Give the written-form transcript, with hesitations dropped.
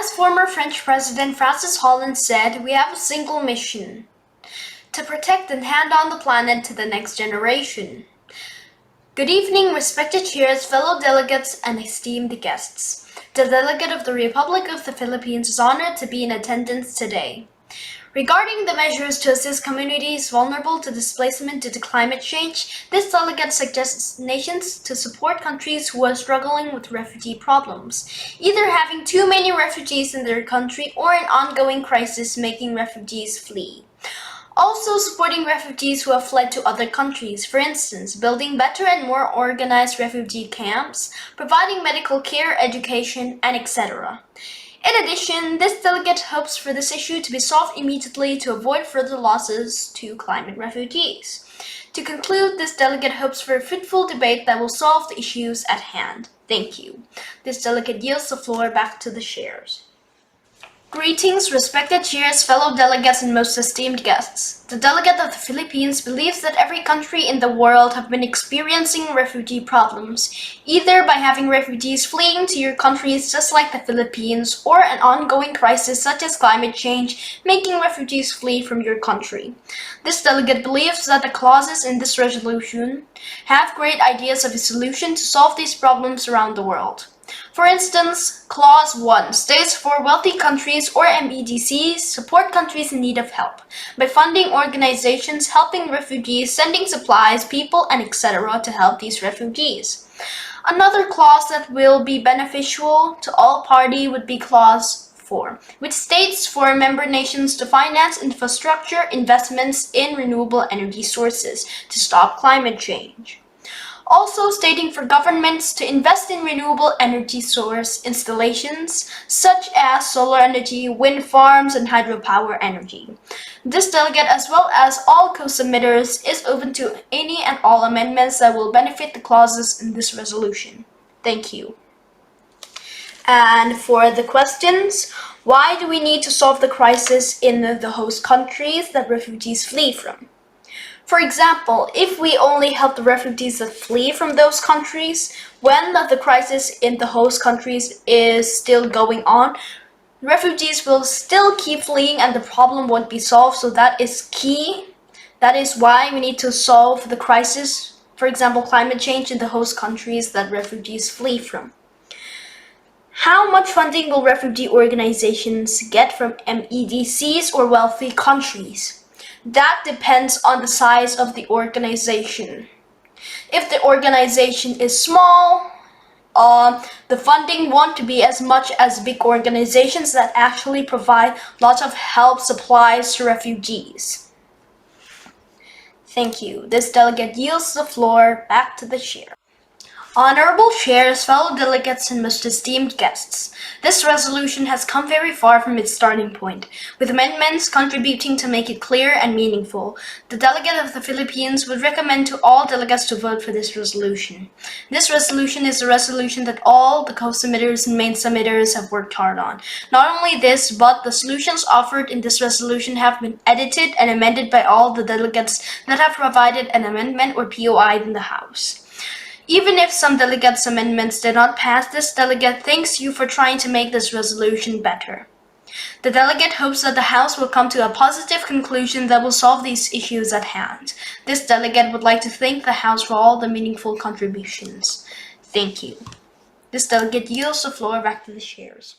As former French President Francis Hollande said, we have a single mission: to protect and hand on the planet to the next generation. Good evening, respected chairs, fellow delegates, and esteemed guests. The delegate of the Republic of the Philippines is honored to be in attendance today. Regarding the measures to assist communities vulnerable to displacement due to climate change, this delegate suggests nations to support countries who are struggling with refugee problems, either having too many refugees in their country or an ongoing crisis making refugees flee. Also supporting refugees who have fled to other countries, for instance, building better and more organized refugee camps, providing medical care, education, and etc. In addition, this delegate hopes for this issue to be solved immediately to avoid further losses to climate refugees. To conclude, this delegate hopes for a fruitful debate that will solve the issues at hand. Thank you. This delegate yields the floor back to the chairs. Greetings, respected chairs, fellow delegates, and most esteemed guests. The delegate of the Philippines believes that every country in the world have been experiencing refugee problems, either by having refugees fleeing to your countries just like the Philippines, or an ongoing crisis such as climate change making refugees flee from your country. This delegate believes that the clauses in this resolution have great ideas of a solution to solve these problems around the world. For instance, Clause 1 states for wealthy countries or MEDCs support countries in need of help by funding organizations helping refugees, sending supplies, people, and etc. to help these refugees. Another clause that will be beneficial to all parties would be Clause 4, which states for member nations to finance infrastructure investments in renewable energy sources to stop climate change. Also stating for governments to invest in renewable energy source installations such as solar energy, wind farms, and hydropower energy. This delegate, as well as all co-submitters, is open to any and all amendments that will benefit the clauses in this resolution. Thank you. And for the questions, why do we need to solve the crisis in the host countries that refugees flee from? For example, if we only help the refugees that flee from those countries, when the crisis in the host countries is still going on, refugees will still keep fleeing and the problem won't be solved. So that is key. That is why we need to solve the crisis, for example, climate change in the host countries that refugees flee from. How much funding will refugee organizations get from MEDCs or wealthy countries? That depends on the size of the organization. If the organization is small, the funding won't be as much as big organizations that actually provide lots of help supplies to refugees. Thank you. This delegate yields the floor back to the chair. Honorable chairs, fellow delegates, and most esteemed guests, this resolution has come very far from its starting point, with amendments contributing to make it clear and meaningful. The delegate of the Philippines would recommend to all delegates to vote for this resolution. This resolution is a resolution that all the co-submitters and main submitters have worked hard on. Not only this, but the solutions offered in this resolution have been edited and amended by all the delegates that have provided an amendment or POI in the House. Even if some delegates' amendments did not pass, this delegate thanks you for trying to make this resolution better. The delegate hopes that the House will come to a positive conclusion that will solve these issues at hand. This delegate would like to thank the House for all the meaningful contributions. Thank you. This delegate yields the floor back to the chairs.